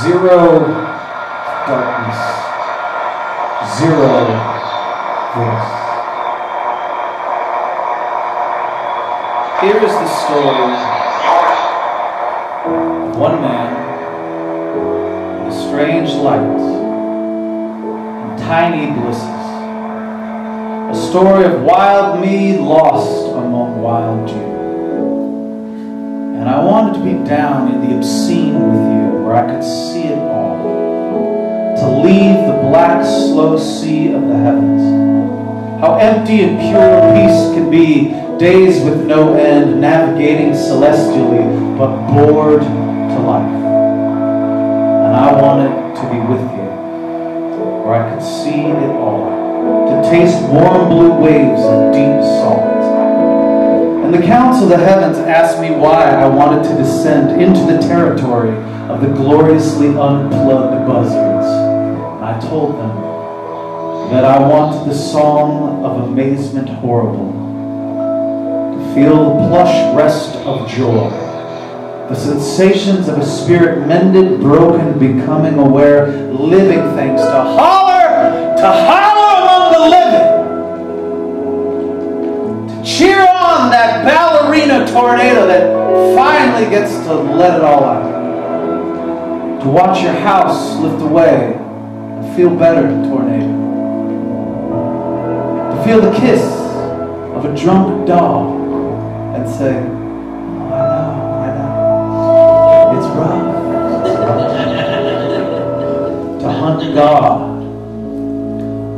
Zero darkness, zero voice. Here is the story of one man with a strange light and tiny blisses. A story of wild me lost among wild you. And I wanted to be down in the obscene with you, where I could see it all. To leave the black, slow sea of the heavens. How empty and pure peace can be, days with no end, navigating celestially, but bored to life. And I wanted to be with you, where I could see it all. To taste warm blue waves of deep salt. And the counts of the heavens asked me why I wanted to descend into the territory of the gloriously unplugged buzzards. And I told them that I want the song of amazement horrible, to feel the plush rest of joy, the sensations of a spirit mended, broken, becoming aware, living things, to holler among the living. Cheer on that ballerina tornado that finally gets to let it all out. To watch your house lift away and feel better, tornado. To feel the kiss of a drunk dog and say, oh, I know, it's rough. To hunt God.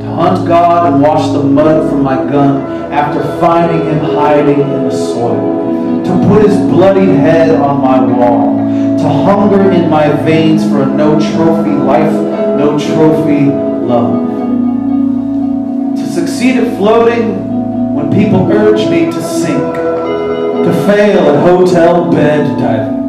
To hunt God and wash the mud from my gun after finding him hiding in the soil, to put his bloodied head on my wall, to hunger in my veins for a no trophy life, no trophy love, to succeed at floating when people urge me to sink, to fail at hotel bed diving,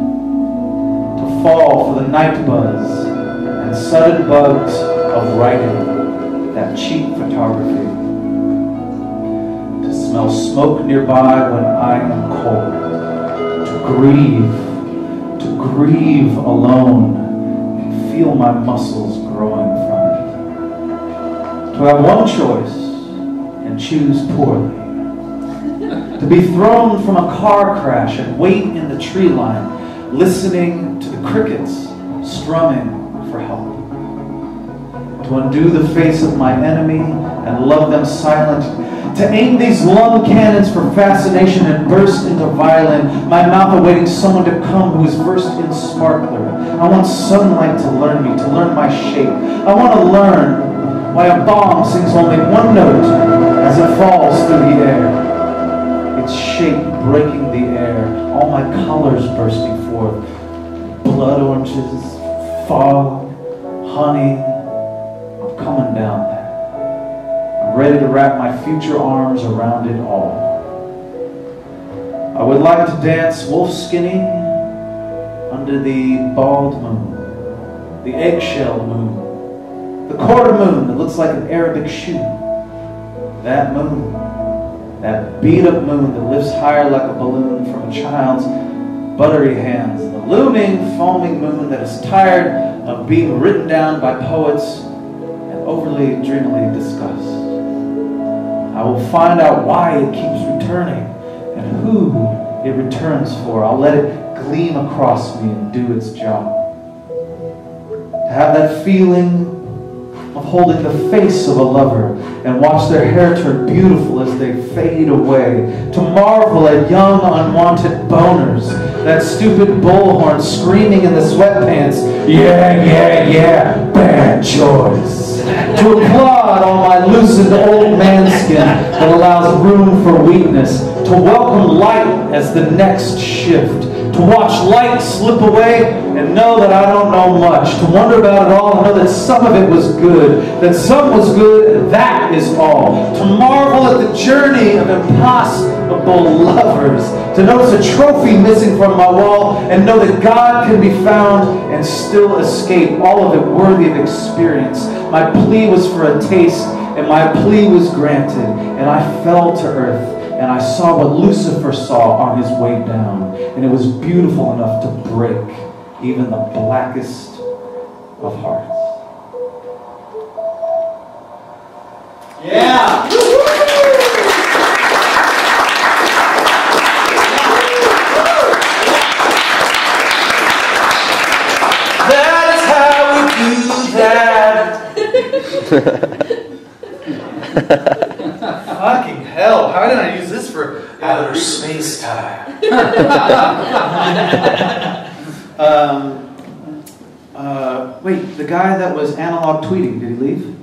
to fall for the night buzz and sudden bugs of writing, that cheap photography, smell smoke nearby when I am cold, to grieve alone and feel my muscles growing from it. To have one choice and choose poorly. To be thrown from a car crash and wait in the tree line, listening to the crickets strumming for help. To undo the face of my enemy and love them silent. To aim these lung cannons for fascination and burst into violin, my mouth awaiting someone to come who is versed in sparkler. I want sunlight to learn me, to learn my shape. I want to learn why a bomb sings only one note as it falls through the air. Its shape breaking the air, all my colors bursting forth. Blood oranges, fog, honey. I'm coming down there. Ready to wrap my future arms around it all. I would like to dance wolf skinny under the bald moon, the eggshell moon, the quarter moon that looks like an Arabic shoe. That moon, that beat-up moon that lifts higher like a balloon from a child's buttery hands, the looming, foaming moon that is tired of being written down by poets and overly dreamily discussed. I will find out why it keeps returning and who it returns for. I'll let it gleam across me and do its job. To have that feeling of holding the face of a lover and watch their hair turn beautiful as they fade away. To marvel at young unwanted boners, that stupid bullhorn screaming in the sweatpants, yeah, yeah, yeah, bad choice. To applaud all my loosened old man skin that allows room for weakness. To welcome light as the next shift. To watch light slip away and know that I don't know much. To wonder about it all and know that some of it was good. That some was good and that is all. To marvel at the journey of impossible lovers. To notice a trophy missing from my wall and know that God can be found and still escape. All of it worthy of experience. My plea was for a taste and my plea was granted. And I fell to earth. And I saw what Lucifer saw on his way down. And it was beautiful enough to break even the blackest of Hearts. Yeah! That's how we do that. Fucking hell, how did I use this for outer space time? Wait, the guy that was analog tweeting, did he leave?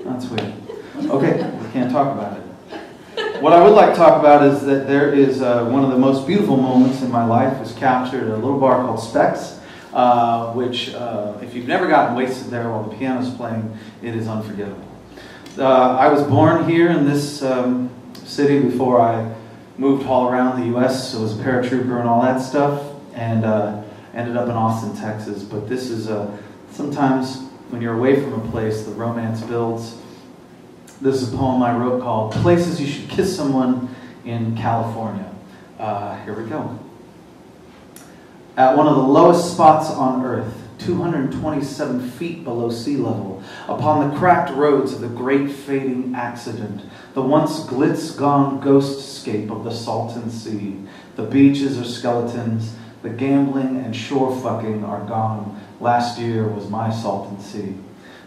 That's weird. Okay, we can't talk about it. What I would like to talk about is that there is one of the most beautiful moments in my life was captured at a little bar called Specs, which if you've never gotten wasted there while the piano's playing, it is unforgettable. I was born here in this city before I moved all around the U.S., so I was a paratrooper and all that stuff, and ended up in Austin, Texas. But this is sometimes when you're away from a place, the romance builds. This is a poem I wrote called Places You Should Kiss Someone in California. Here we go. At one of the lowest spots on Earth, 227 feet below sea level, upon the cracked roads of the great fading accident, the once glitz-gone ghostscape of the Salton Sea. The beaches are skeletons, the gambling and shore fucking are gone. Last year was my Salton Sea.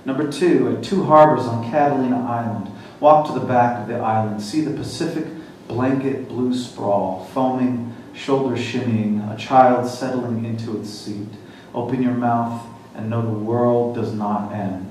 Number 2, at Two Harbors on Catalina Island. Walk to the back of the island, see the Pacific blanket blue sprawl, foaming, shoulder shimmying, a child settling into its seat. Open your mouth and know the world does not end.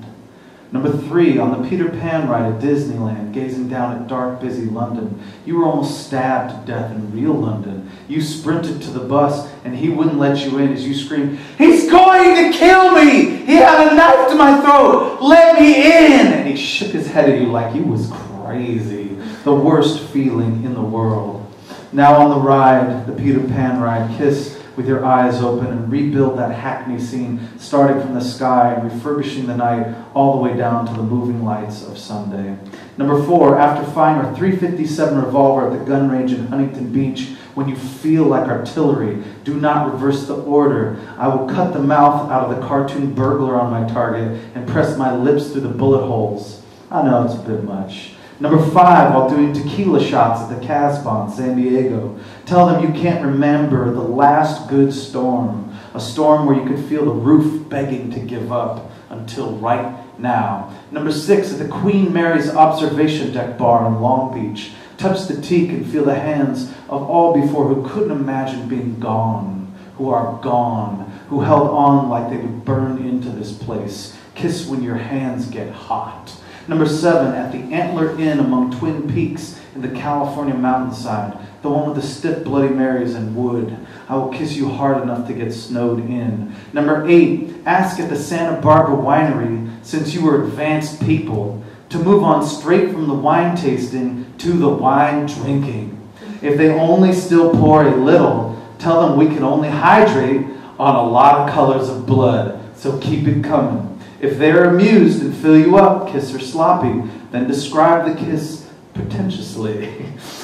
Number 3, on the Peter Pan ride at Disneyland, gazing down at dark, busy London. You were almost stabbed to death in real London. You sprinted to the bus and he wouldn't let you in as you screamed, "He's going to kill me! He had a knife to my throat! Let me in!" And he shook his head at you like he was crazy. The worst feeling in the world. Now on the ride, the Peter Pan ride, kiss with your eyes open and rebuild that Hackney scene, starting from the sky and refurbishing the night all the way down to the moving lights of Sunday. Number 4, after firing our .357 revolver at the gun range in Huntington Beach, when you feel like artillery, do not reverse the order. I will cut the mouth out of the cartoon burglar on my target and press my lips through the bullet holes. I know it's a bit much. Number 5, while doing tequila shots at the Casbah in San Diego, tell them you can't remember the last good storm, a storm where you could feel the roof begging to give up until right now. Number 6, at the Queen Mary's Observation Deck Bar in Long Beach, touch the teak and feel the hands of all before who couldn't imagine being gone, who are gone, who held on like they would burn into this place. Kiss when your hands get hot. Number 7, at the Antler Inn among Twin Peaks in the California mountainside, the one with the stiff Bloody Marys and wood. I will kiss you hard enough to get snowed in. Number 8, ask at the Santa Barbara winery, since you were advanced people, to move on straight from the wine tasting to the wine drinking. If they only still pour a little, tell them we can only hydrate on a lot of colors of blood, so keep it coming. If they're amused and fill you up, kiss or sloppy, then describe the kiss pretentiously.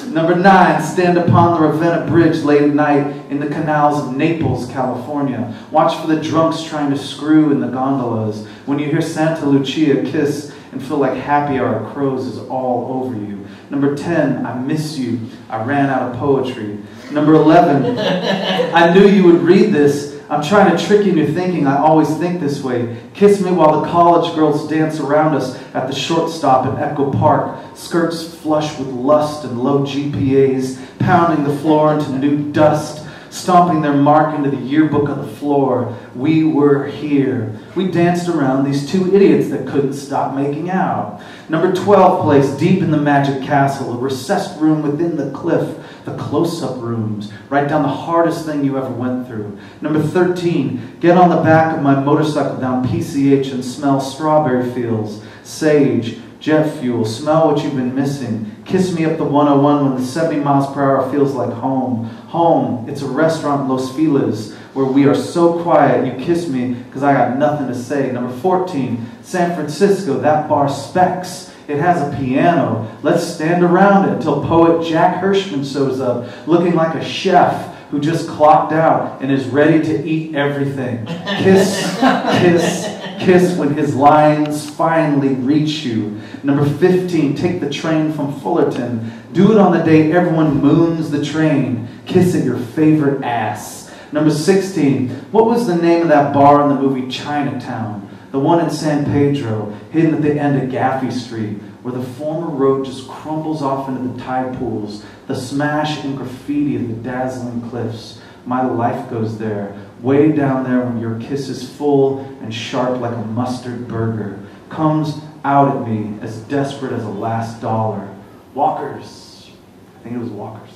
Number 9, stand upon the Ravenna Bridge late at night in the canals of Naples, California. Watch for the drunks trying to screw in the gondolas. When you hear Santa Lucia, kiss and feel like Happy Hour Crows is all over you. Number 10, I miss you. I ran out of poetry. Number 11, I knew you would read this. I'm trying to trick you into thinking I always think this way. Kiss me while the college girls dance around us at the shortstop in Echo Park, skirts flush with lust and low GPAs, pounding the floor into new dust, stomping their mark into the yearbook on the floor. We were here. We danced around these 2 idiots that couldn't stop making out. Number 12 place, deep in the magic castle, a recessed room within the cliff, the close-up rooms, write down the hardest thing you ever went through. Number 13, get on the back of my motorcycle down PCH and smell strawberry fields, sage, jet fuel, smell what you've been missing. Kiss me up the 101 when the 70 miles per hour feels like home. Home, it's a restaurant in Los Feliz where we are so quiet you kiss me because I got nothing to say. Number 14, San Francisco, that bar Specs. It has a piano. Let's stand around it until poet Jack Hirschman shows up looking like a chef who just clocked out and is ready to eat everything. Kiss, kiss, Kiss when his lines finally reach you. Number 15, take the train from Fullerton. Do it on the day everyone moons the train. Kiss at your favorite ass. Number 16, what was the name of that bar in the movie Chinatown? The one in San Pedro, hidden at the end of Gaffey Street, where the former road just crumbles off into the tide pools, the smash and graffiti of the dazzling cliffs. My life goes there, way down there when your kiss is full and sharp like a mustard burger. Comes out at me as desperate as a last dollar. Walkers. I think it was Walkers.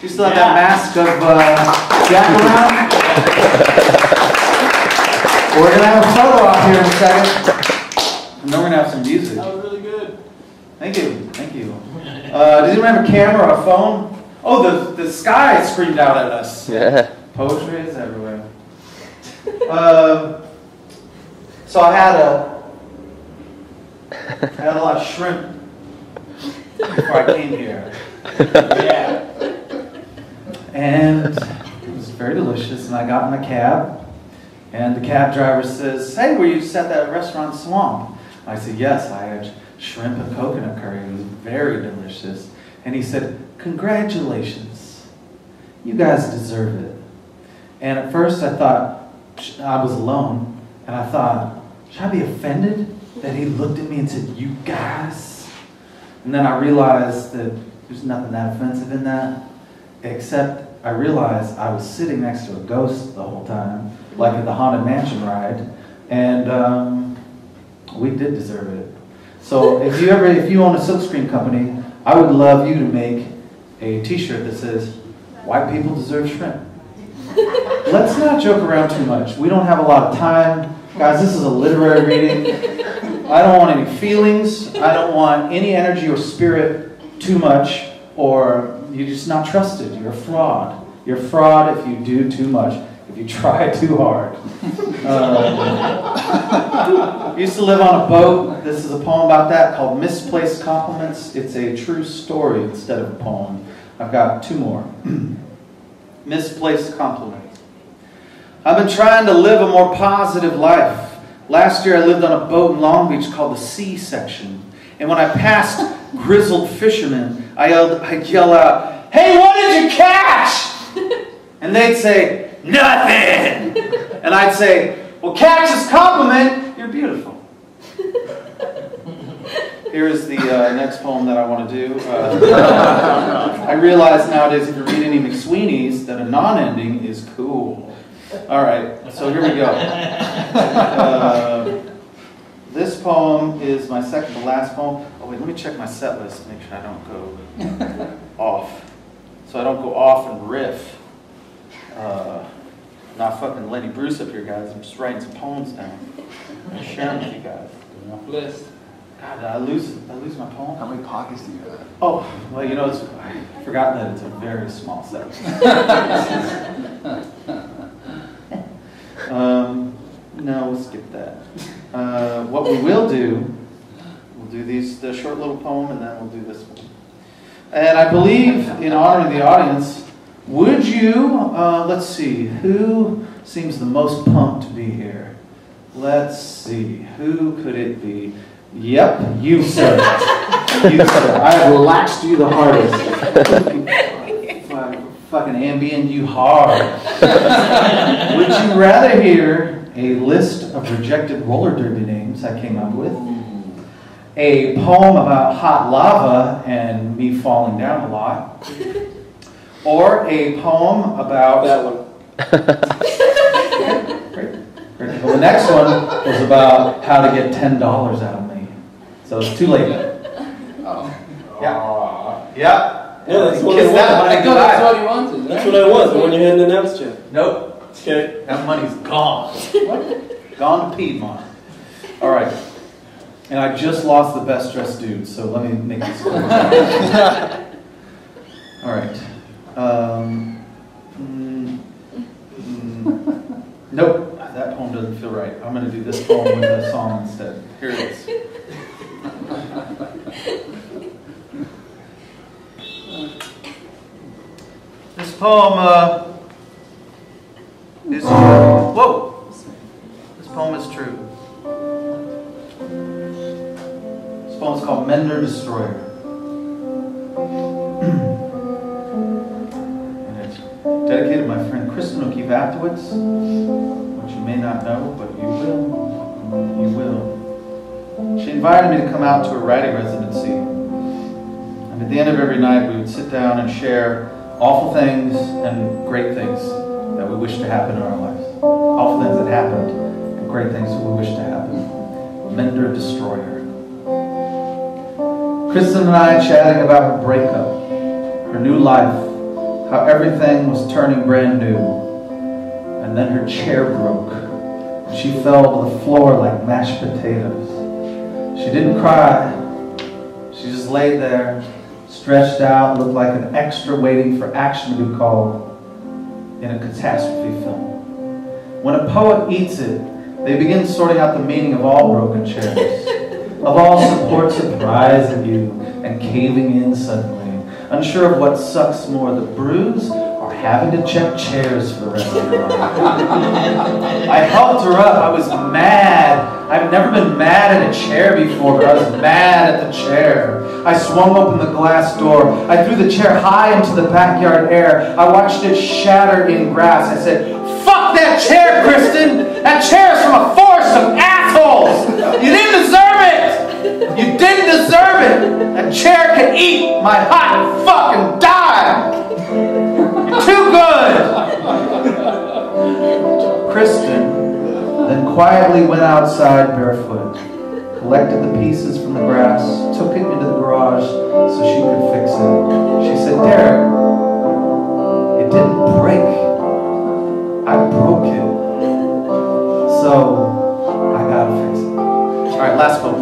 Do you still have that mask of Jack around? We're going to have a photo op here in a second. And then we're going to have some music. That was really good. Thank you. Thank you. Does anyone have a camera or a phone? Oh, the sky screamed out at us. Yeah. Poetry is everywhere. So I had a lot of shrimp before I came here. Yeah. And it was very delicious. And I got in a cab, and the cab driver says, "Hey, were you just at that restaurant Swamp?" I said, "Yes, I had shrimp and coconut curry. It was very delicious." And he said, "Congratulations. You guys deserve it." And at first I thought, I was alone, and I thought, should I be offended that he looked at me and said, "You guys"? And then I realized that there's nothing that offensive in that, except I realized I was sitting next to a ghost the whole time, like at the Haunted Mansion ride, and we did deserve it. So if you own a silkscreen company, I would love you to make a t-shirt that says, "White people deserve shrimp." Let's not joke around too much. We don't have a lot of time. Guys, this is a literary reading. I don't want any feelings. I don't want any energy or spirit too much, or you're just not trusted. You're a fraud. You're a fraud if you do too much, if you try too hard. I used to live on a boat. This is a poem about that called Misplaced Compliments. It's a true story instead of a poem. I've got two more. Misplaced compliments. I've been trying to live a more positive life. Last year I lived on a boat in Long Beach called the C section. And when I passed grizzled fishermen, I'd yell out, "Hey, what did you catch?" And they'd say, "Nothing." And I'd say, "Well, catch this compliment. You're beautiful." Here's the next poem that I want to do. I realize nowadays if you read any McSweeney's that a non-ending is cool. All right, so here we go. This poem is my second to last poem. Oh wait, let me check my set list to make sure I don't go off. So I don't go off and riff. Not fucking Lenny Bruce up here, guys. I'm just writing some poems down. I'm sharing with you guys. Going off list. God, did I lose my poem? How many pockets do you have? Oh, well, you know, I've forgotten that it's a very small set. No, we'll skip that. What we will do, we'll do the short little poem, and then we'll do this one. And I believe, in honor of the audience, would you, let's see, who seems the most pumped to be here? Let's see, who could it be? Yep, you, sir. You, sir. I have relaxed you the hardest. Fucking Ambien you hard. Would you rather hear a list of rejected roller derby names I came up with, a poem about hot lava and me falling down a lot, or a poem about... That one. Great. Well, the next one was about how to get $10 out of me. So it's too late. Oh. Yeah. Yeah. Yeah, that's what I wanted. That's what you wanted. That's what I want. The one you hadn't announced yet. Nope. Okay. That money's gone. What? Gone to Piedmont. All right. And I just lost the best dressed dude, so let me make this quick. All right. Nope. That poem doesn't feel right. I'm going to do this poem with a song instead. Here it is. This poem is true. Whoa! This poem is true. called Mender Destroyer. And it's dedicated to my friend Kristen O'Keefe Aptowitz, which you may not know, but you will. You will. She invited me to come out to her writing residency. And at the end of every night, we would sit down and share awful things and great things that we wish to happen in our lives. Awful things that happened and great things that we wish to happen. Mender Destroyer. Kristen and I chatting about her breakup, her new life, how everything was turning brand new. And then her chair broke. And she fell to the floor like mashed potatoes. She didn't cry. She just laid there, stretched out, looked like an extra waiting for action to be called in a catastrophe film. When a poet eats it, they begin sorting out the meaning of all broken chairs, of all support surprising you and caving in suddenly, unsure of what sucks more, the bruise or having to check chairs for the rest of your life. I helped her up. I was mad. I've never been mad at a chair before, but I was mad at the chair. I swung open the glass door. I threw the chair high into the backyard air. I watched it shatter in grass. I said, "Fuck that chair, Kristen! That chair's from a force of assholes! You didn't deserve it! You didn't deserve it! That chair can eat my hot fucking dime! You're too good!" Kristen then quietly went outside barefoot, collected the pieces from the grass, took it into the garage so she could fix it. She said, "Derrick, it didn't break. I broke it. So, I gotta fix it." Alright, last poem.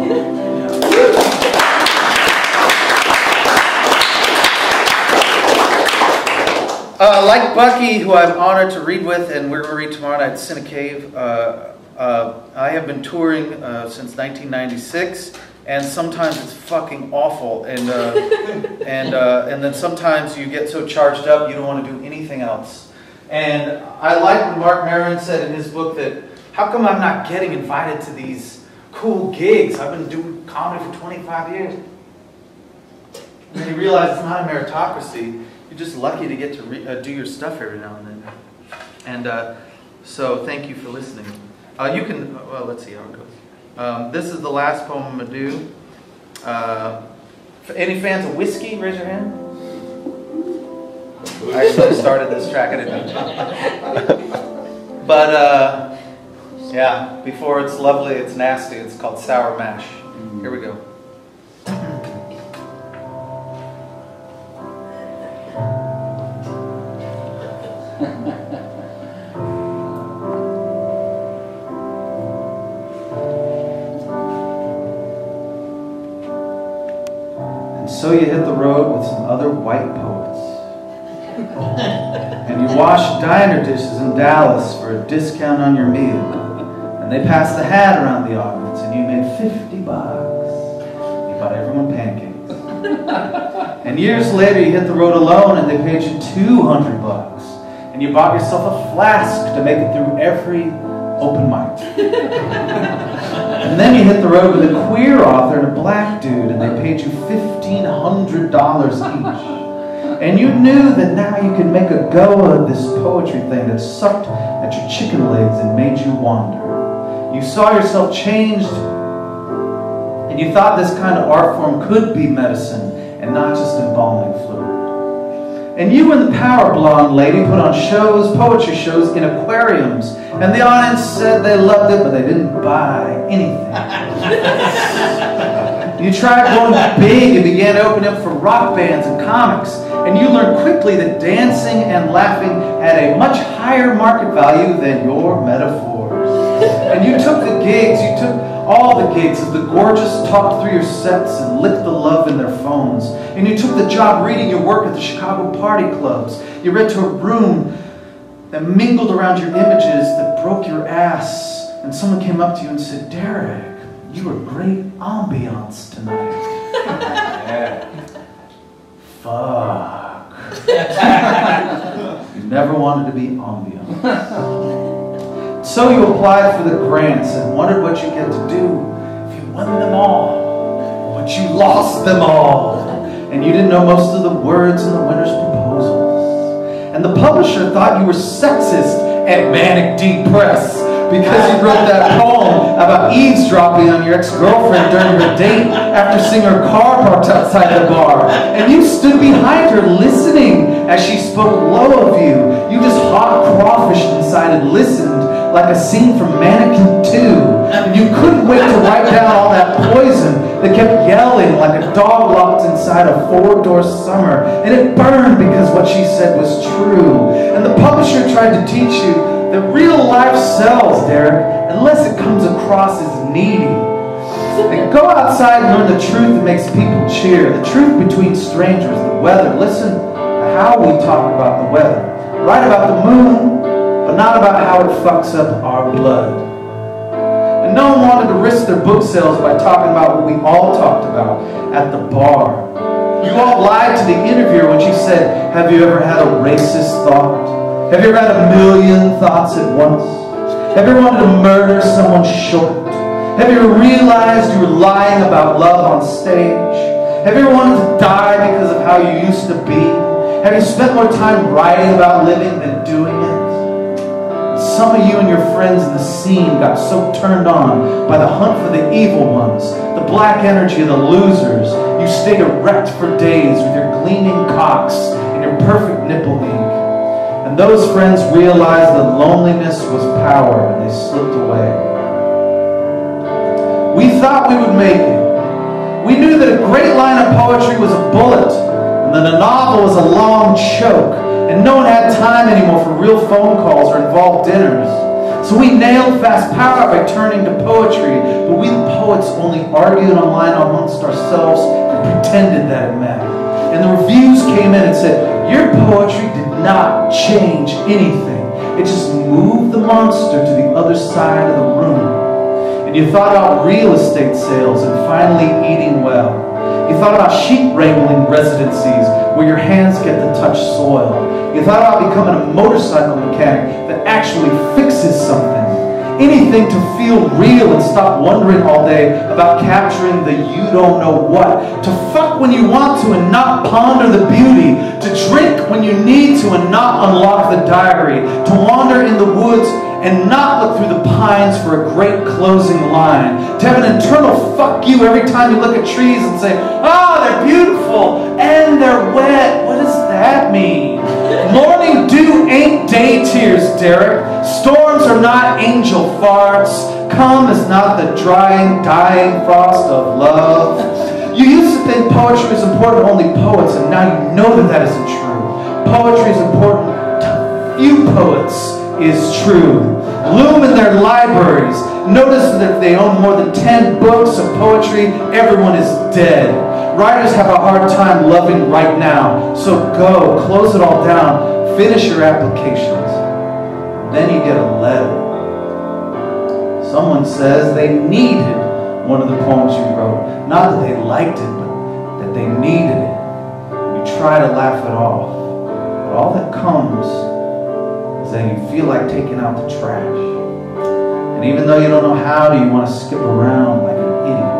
Like Bucky, who I'm honored to read with, and we're going to read tomorrow night at Cine Cave, I have been touring since 1996, and sometimes it's fucking awful, and then sometimes you get so charged up you don't want to do anything else. And I like when Mark Maron said in his book that, how come I'm not getting invited to these cool gigs? I've been doing comedy for 25 years. And then you realize it's not a meritocracy. You're just lucky to get to do your stuff every now and then. And so thank you for listening. You can, well, let's see how it goes. This is the last poem I'm going to do. Any fans of whiskey, raise your hand. I actually started this track, I didn't know. But, yeah, before it's lovely, it's nasty. It's called Sour Mash. Here we go. So you hit the road with some other white poets. And you washed diner dishes in Dallas for a discount on your meal. And they passed the hat around the audience and you made $50. You bought everyone pancakes. And years later you hit the road alone and they paid you $200. And you bought yourself a flask to make it through every open mic. And then you hit the road with a queer author and a black dude and they paid you $1,500 each. And you knew that now you could make a go of this poetry thing that sucked at your chicken legs and made you wander. You saw yourself changed and you thought this kind of art form could be medicine and not just embalming fluid. And you and the power blonde lady put on shows, poetry shows in aquariums. And the audience said they loved it, but they didn't buy anything. You tried going big and began opening up for rock bands and comics. And you learned quickly that dancing and laughing had a much higher market value than your metaphors. And you took the gigs, you took all the gigs as the gorgeous talked through your sets and licked the love in their phones. And you took the job reading your work at the Chicago party clubs. You read to a room that mingled around your images that broke your ass. And someone came up to you and said, "Derrick, you were great ambiance tonight." Yeah. Fuck. You never wanted to be ambiance. So you applied for the grants and wondered what you'd get to do if you won them all. What but you lost them all. And you didn't know most of the words in the winner's proposals. And the publisher thought you were sexist and manic depressed because you wrote that poem about eavesdropping on your ex-girlfriend during her date after seeing her car parked outside the bar. And you stood behind her listening as she spoke low of you. You just hot crawfished inside and listened like a scene from Mannequin 2. And you couldn't wait to write down all that poison that kept yelling like a dog locked inside a four-door summer. And it burned because what she said was true. And the publisher tried to teach you that real life sells, Derrick, unless it comes across as needy. And go outside and learn the truth that makes people cheer. The truth between strangers, the weather. Listen to how we talk about the weather. Write about the moon, but not about how it fucks up our blood. And no one wanted to risk their book sales by talking about what we all talked about at the bar. You all lied to the interviewer when she said, "Have you ever had a racist thought? Have you ever had a million thoughts at once? Have you ever wanted to murder someone short? Have you ever realized you were lying about love on stage? Have you ever wanted to die because of how you used to be? Have you spent more time writing about living than doing it?" Some of you and your friends in the scene got so turned on by the hunt for the evil ones, the black energy of the losers, you stayed erect for days with your gleaming cocks and your perfect nipple ink. And those friends realized that loneliness was power, and they slipped away. We thought we would make it. We knew that a great line of poetry was a bullet, and that a novel was a long choke, and no one had time anymore for real phone calls or involved dinners. So we nailed fast power by turning to poetry, but we the poets only argued online amongst ourselves and pretended that it mattered. And the reviews came in and said, "Your poetry did not change anything. It just moved the monster to the other side of the room." And you thought about real estate sales and finally eating well. You thought about sheep wrangling residencies where your hands get to touch soil. You thought about becoming a motorcycle mechanic that actually fixes something. Anything to feel real and stop wondering all day about capturing the you don't know what. To fuck when you want to and not ponder the beauty. To drink when you need to and not unlock the diary. To wander in the woods and not look through the pines for a great closing line. To have an internal fuck you every time you look at trees and say, "Oh, they're beautiful and they're wet. What does that mean?" Morning dew ain't day tears, Derrick. Storms are not angel farts. Calm is not the drying, dying frost of love. You used to think poetry was important to only poets, and now you know that that isn't true. Poetry is important to few poets is true. Loom in their libraries. Notice that if they own more than 10 books of poetry, everyone is dead. Writers have a hard time loving right now. So go, close it all down, finish your applications. Then you get a letter. Someone says they needed one of the poems you wrote. Not that they liked it, but that they needed it. You try to laugh it off. But all that comes is that you feel like taking out the trash. And even though you don't know how, you want to skip around like an idiot.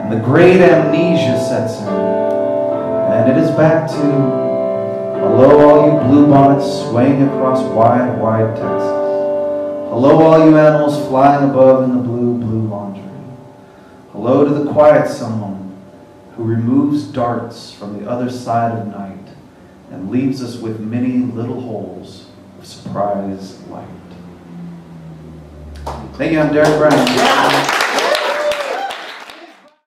And the great amnesia sets in. And it is back to, hello all you bluebonnets swaying across wide, wide Texas. Hello all you animals flying above in the blue, blue laundry. Hello to the quiet someone who removes darts from the other side of night and leaves us with many little holes of surprise light. Thank you, I'm Derrick Brown.